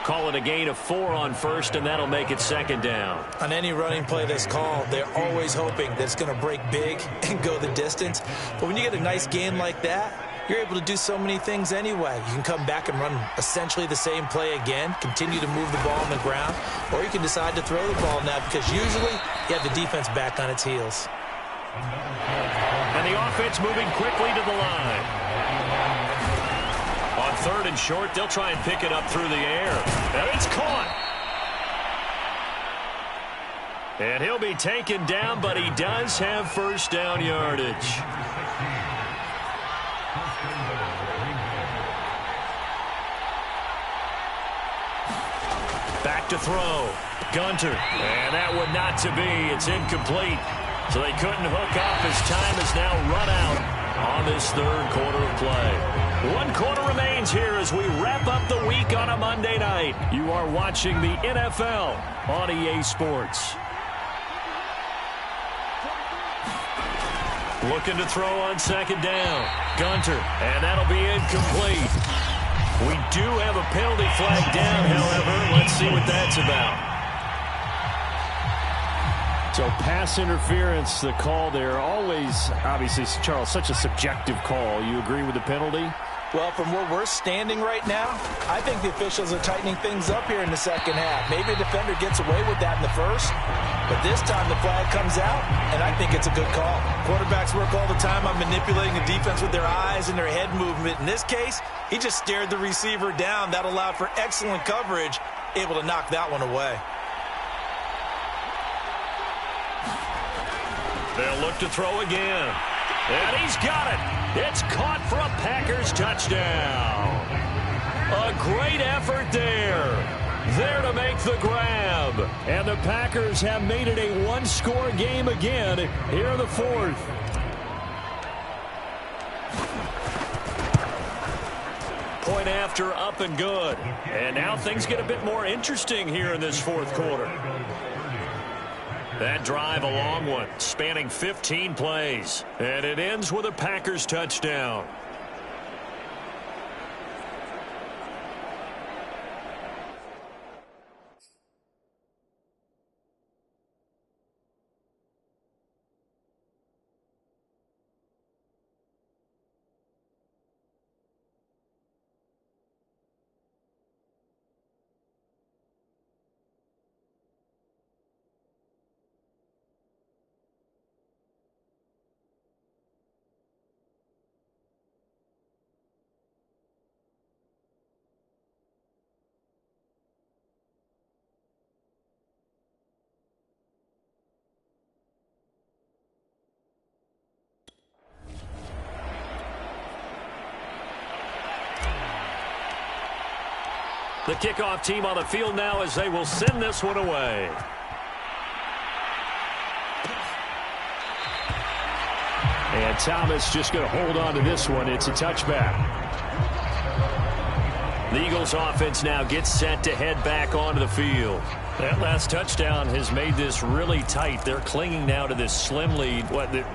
Call it a gain of 4 on first, and that'll make it second down. On any running play that's called, they're always hoping that it's going to break big and go the distance. But when you get a nice gain like that, you're able to do so many things anyway. You can come back and run essentially the same play again, continue to move the ball on the ground, or you can decide to throw the ball now because usually you have the defense back on its heels. And the offense moving quickly to the line. On third and short, they'll try and pick it up through the air. And it's caught. And he'll be taken down, but he does have first down yardage. Back to throw. Gunter. And that one not to be. It's incomplete. So they couldn't hook up as time is now run out on this third quarter of play. 1 quarter remains here as we wrap up the week on a Monday night. You are watching the NFL on EA Sports. Looking to throw on second down. Gunter, and that'll be incomplete. We do have a penalty flag down, however. Let's see what that's about. So pass interference, the call there. Always, obviously, Charles, such a subjective call. You agree with the penalty? Well, from where we're standing right now, I think the officials are tightening things up here in the second half. Maybe a defender gets away with that in the first, but this time the flag comes out, and I think it's a good call. Quarterbacks work all the time on manipulating the defense with their eyes and their head movement. In this case, he just stared the receiver down. That allowed for excellent coverage, able to knock that one away. They'll look to throw again. And he's got it. It's caught for a Packers touchdown. A great effort there. There to make the grab. And the Packers have made it a one-score game again here in the fourth. Point after, up and good. And now things get a bit more interesting here in this fourth quarter. That drive, a long one, spanning 15 plays. And it ends with a Packers touchdown. The kickoff team on the field now as they will send this one away. And Thomas just going to hold on to this one. It's a touchback. The Eagles offense now gets set to head back onto the field. That last touchdown has made this really tight. They're clinging now to this slim lead.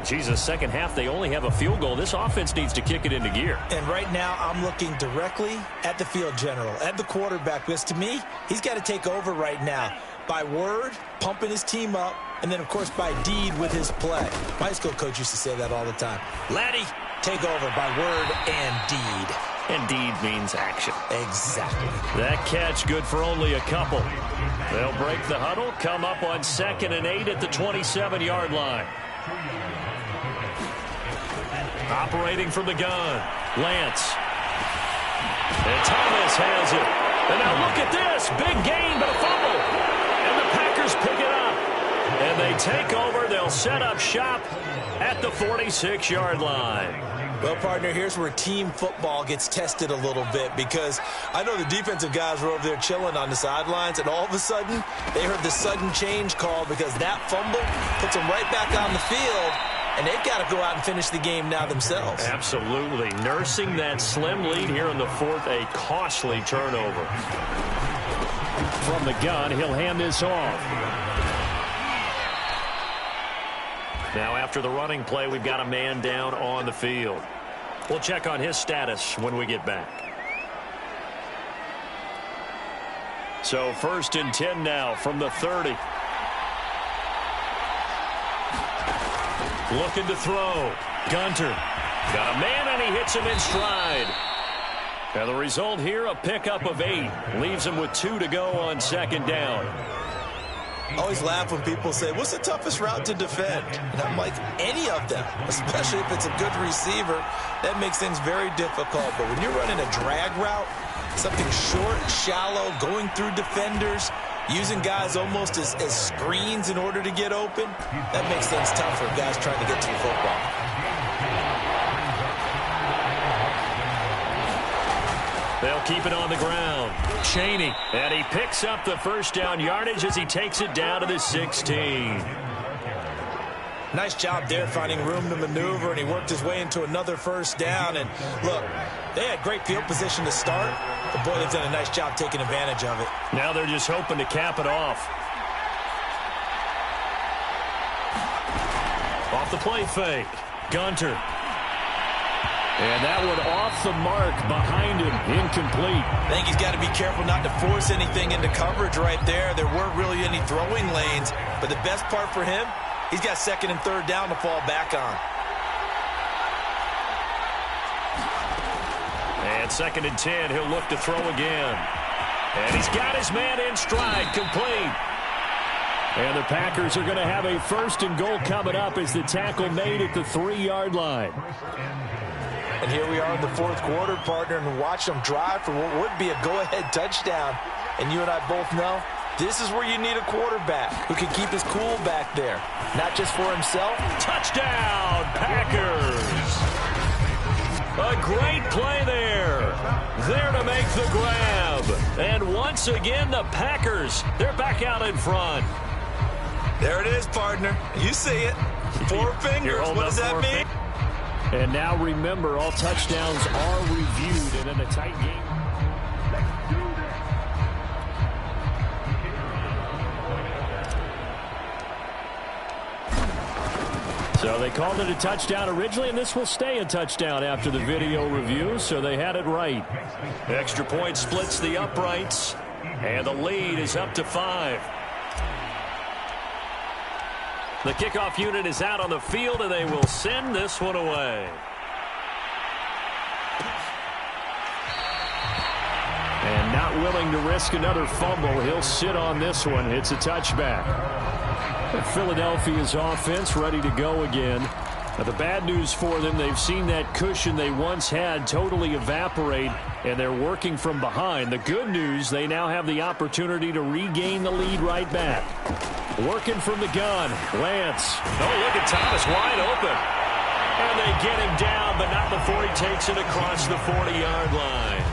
Second half, they only have a field goal. This offense needs to kick it into gear. And right now, I'm looking directly at the field general, at the quarterback, because to me, he's got to take over right now. By word, pumping his team up, and then, of course, by deed with his play. My high school coach used to say that all the time. Laddie, take over by word and deed. And deed means action. Exactly. That catch good for only a couple. They'll break the huddle, come up on 2nd and 8 at the 27-yard line. Operating from the gun, Lance. And Thomas has it. And now look at this. Big gain, but a fumble. And the Packers pick it up. And they take over. They'll set up shop at the 46-yard line. Well, partner, here's where team football gets tested a little bit, because I know the defensive guys were over there chilling on the sidelines, and all of a sudden they heard the sudden change call because that fumble puts them right back on the field, and they've got to go out and finish the game now themselves. Absolutely. Nursing that slim lead here in the fourth, a costly turnover. From the gun, he'll hand this off. Now after the running play, we've got a man down on the field. We'll check on his status when we get back. So 1st and 10 now from the 30. Looking to throw. Gunter. Got a man, and he hits him in stride. And the result here, a pickup of 8. Leaves him with 2 to go on 2nd down. I always laugh when people say, what's the toughest route to defend? And I'm like, any of them, especially if it's a good receiver. That makes things very difficult. But when you're running a drag route, something short, shallow, going through defenders, using guys almost as screens in order to get open, that makes things tough for guys trying to get to the football. They'll keep it on the ground. Chaney. And he picks up the 1st down yardage as he takes it down to the 16. Nice job there finding room to maneuver, and he worked his way into another 1st down. And look, they had great field position to start, but boy, they've done a nice job taking advantage of it. Now they're just hoping to cap it off. Off the play fake. Gunter. And that one off the mark behind him. Incomplete. I think he's got to be careful not to force anything into coverage right there. There weren't really any throwing lanes, but the best part for him, he's got 2nd and 3rd down to fall back on. And 2nd and 10, he'll look to throw again. And he's got his man in stride, complete. And the Packers are going to have a 1st and goal coming up as the tackle made at the 3-yard line. And here we are in the 4th quarter, partner, and watch them drive for what would be a go-ahead touchdown. And you and I both know this is where you need a quarterback who can keep his cool back there, not just for himself. Touchdown, Packers! A great play there. There to make the grab. And once again, the Packers, they're back out in front. There it is, partner. You see it. 4 fingers. What does that mean? And now remember, all touchdowns are reviewed, and in a tight game. So they called it a touchdown originally, and this will stay a touchdown after the video review, so they had it right. Extra point splits the uprights, and the lead is up to 5. The kickoff unit is out on the field, and they will send this one away. And not willing to risk another fumble, he'll sit on this one. It's a touchback. Philadelphia's offense ready to go again. Now, the bad news for them, they've seen that cushion they once had totally evaporate, and they're working from behind. The good news, they now have the opportunity to regain the lead right back. Working from the gun, Lance. Oh, look at Thomas, wide open. And they get him down, but not before he takes it across the 40-yard line.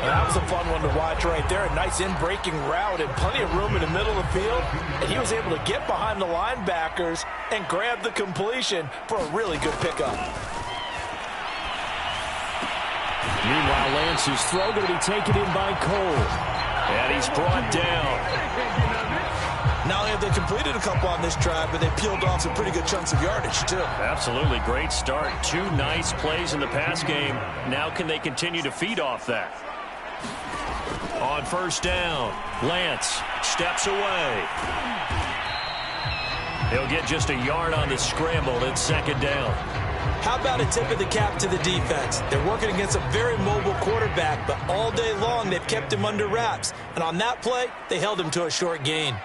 Well, that was a fun one to watch right there. A nice in-breaking route and plenty of room in the middle of the field. And he was able to get behind the linebackers and grab the completion for a really good pickup. Meanwhile, Lance's throw going to be taken in by Cole. And he's brought down. Not only have they completed a couple on this drive, but they peeled off some pretty good chunks of yardage, too. Absolutely. Great start. 2 nice plays in the pass game. Now can they continue to feed off that? On 1st down, Lance steps away. He'll get just a yard on the scramble. It's 2nd down. How about a tip of the cap to the defense? They're working against a very mobile quarterback, but all day long they've kept him under wraps. And on that play, they held him to a short gain.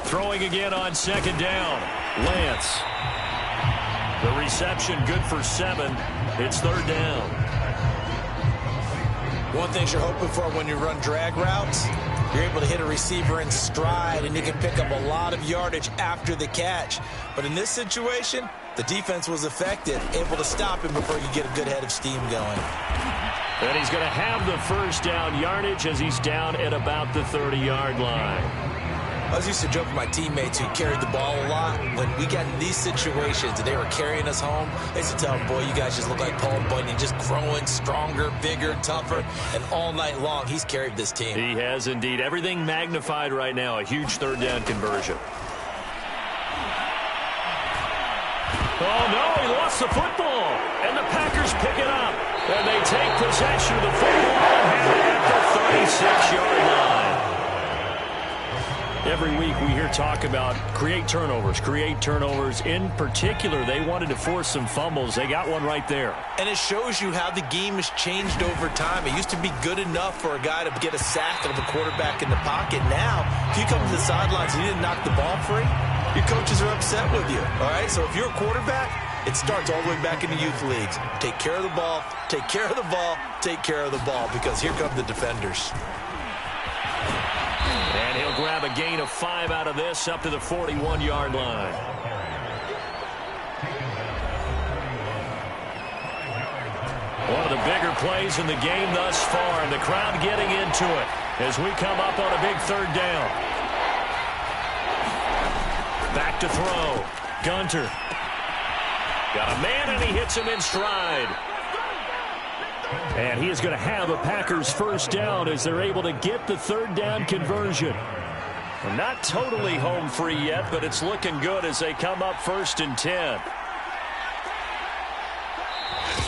Throwing again on 2nd down, Lance. The reception good for 7. It's 3rd down. One thing you're hoping for when you run drag routes, You're able to hit a receiver in stride, and you can pick up a lot of yardage after the catch. But in this situation, the defense was effective, able to stop him before you get a good head of steam going. And he's going to have the first down yardage as he's down at about the 30-yard line. I was used to joke with my teammates who carried the ball a lot. When we got in these situations and they were carrying us home, I used to tell them, boy, you guys just look like Paul Bunyan, just growing stronger, bigger, tougher, and all night long he's carried this team. He has indeed. Everything magnified right now. A huge third down conversion. Oh, no, he lost the football. And the Packers pick it up. And they take possession of the football and have it at the 36-yard line. Every week we hear talk about create turnovers. In particular, they wanted to force some fumbles. They got one right there. And it shows you how the game has changed over time. It used to be good enough for a guy to get a sack of a quarterback in the pocket. Now, if you come to the sidelines and you didn't knock the ball free, your coaches are upset with you. All right? So if you're a quarterback, it starts all the way back in the youth leagues. Take care of the ball, take care of the ball, take care of the ball, because here come the defenders. And he'll grab a gain of 5 out of this up to the 41-yard line. One of the bigger plays in the game thus far, and the crowd getting into it as we come up on a big third down. Back to throw. Gunter. Got a man, and he hits him in stride. And he is going to have a Packers first down as they're able to get the third down conversion. Well, not totally home free yet, but it's looking good as they come up 1st and 10.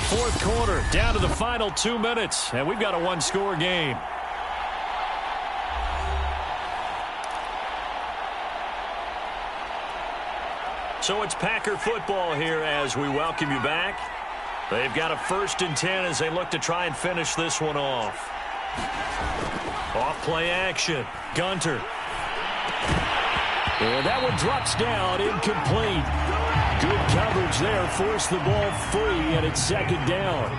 Fourth quarter, down to the final 2 minutes, and we've got a one-score game. So it's Packer football here as we welcome you back. They've got a 1st and 10 as they look to try and finish this one off. Off play action. Gunter. And that one drops down, incomplete. Good coverage there, forced the ball free, and it's 2nd down.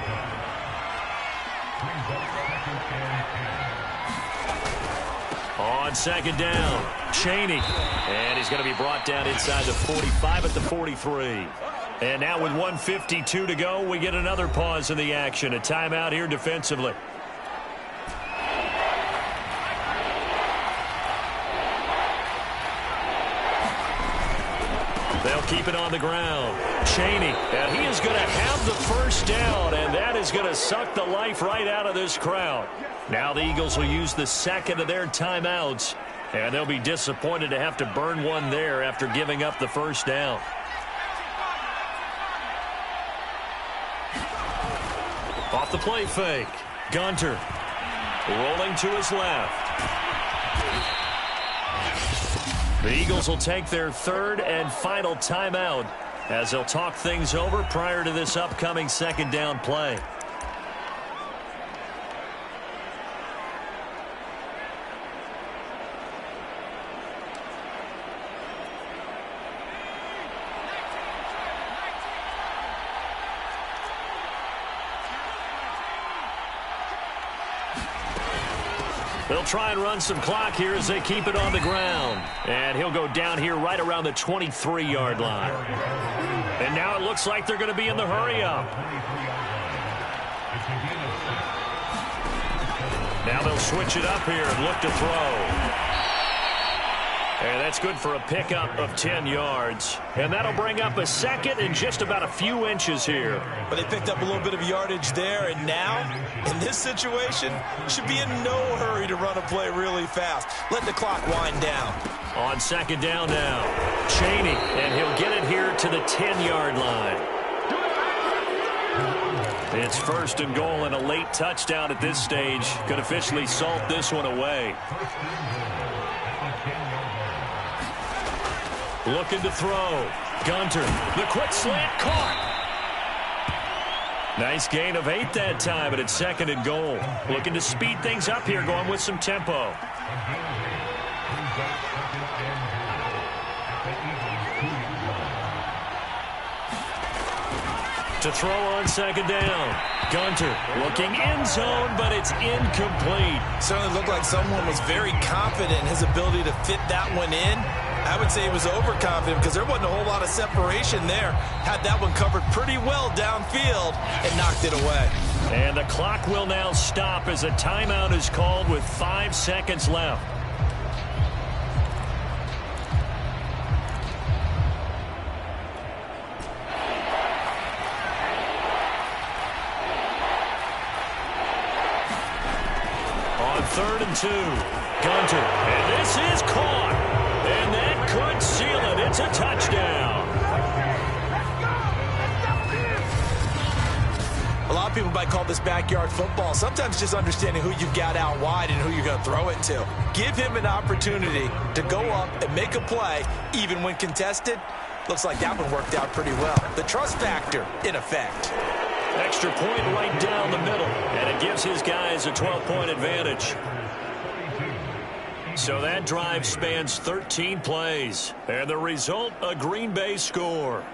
On 2nd down, Chaney. And he's going to be brought down inside the 45 at the 43. And now with 1:52 to go, we get another pause in the action. A timeout here defensively. They'll keep it on the ground. Chaney, and he is going to have the first down, and that is going to suck the life right out of this crowd. Now the Eagles will use the second of their timeouts, and they'll be disappointed to have to burn one there after giving up the first down. Off the play fake. Gunter rolling to his left. The Eagles will take their 3rd and final timeout as they'll talk things over prior to this upcoming 2nd down play. They'll try and run some clock here as they keep it on the ground. And he'll go down here right around the 23-yard line. And now it looks like they're going to be in the hurry-up. Now they'll switch it up here and look to throw. And that's good for a pickup of 10 yards. And that'll bring up a 2nd and just about a few inches here. But they picked up a little bit of yardage there, and now, in this situation, should be in no hurry to run a play really fast. Let the clock wind down. On 2nd down now, Chaney, and he'll get it here to the 10-yard line. It's 1st and goal, and a late touchdown at this stage could officially salt this one away. Looking to throw. Gunter, the quick slant caught. Nice gain of 8 that time, but it's 2nd and goal. Looking to speed things up here, going with some tempo. To to throw on second down. Gunter looking end zone, but it's incomplete. Certainly looked like someone was very confident in his ability to fit that one in. I would say he was overconfident because there wasn't a whole lot of separation there. Had that one covered pretty well downfield and knocked it away. And the clock will now stop as a timeout is called with 5 seconds left. On 3rd and 2, Gunter, and this is caught. And that could seal it. It's a touchdown. A lot of people might call this backyard football. Sometimes just understanding who you've got out wide and who you're going to throw it to. Give him an opportunity to go up and make a play, even when contested. Looks like that one worked out pretty well. The trust factor in effect. Extra point right down the middle, and it gives his guys a 12-point advantage. So that drive spans 13 plays, and the result, a Green Bay score.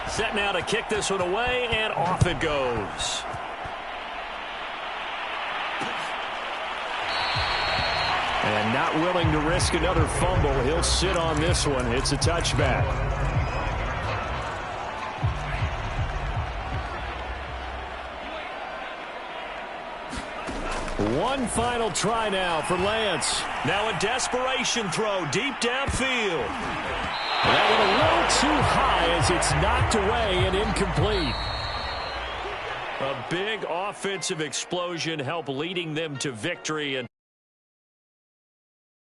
Set now to kick this one away, and off it goes. And not willing to risk another fumble. He'll sit on this one. It's a touchback. One final try now for Lance. Now a desperation throw deep downfield. That one a little too high as it's knocked away and incomplete. A big offensive explosion helped leading them to victory, and